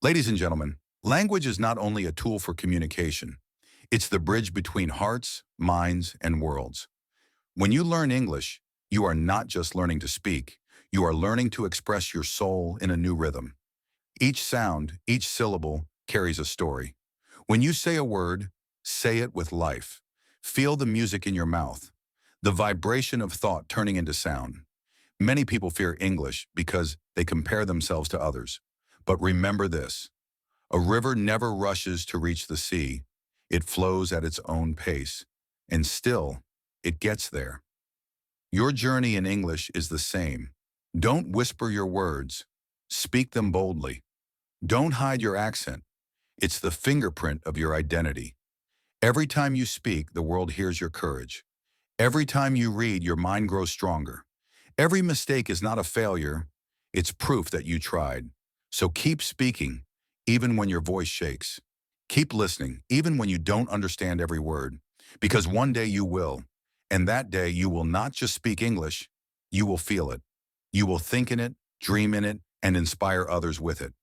Ladies and gentlemen, language is not only a tool for communication, it's the bridge between hearts, minds, and worlds. When you learn English, you are not just learning to speak, you are learning to express your soul in a new rhythm. Each sound, each syllable carries a story. When you say a word, say it with life. Feel the music in your mouth, the vibration of thought turning into sound. Many people fear English because they compare themselves to others. But remember this, a river never rushes to reach the sea. It flows at its own pace, and still, it gets there. Your journey in English is the same. Don't whisper your words. Speak them boldly. Don't hide your accent. It's the fingerprint of your identity. Every time you speak, the world hears your courage. Every time you read, your mind grows stronger. Every mistake is not a failure. It's proof that you tried. So keep speaking, even when your voice shakes. Keep listening, even when you don't understand every word. Because one day you will. And that day you will not just speak English, you will feel it. You will think in it, dream in it, and inspire others with it.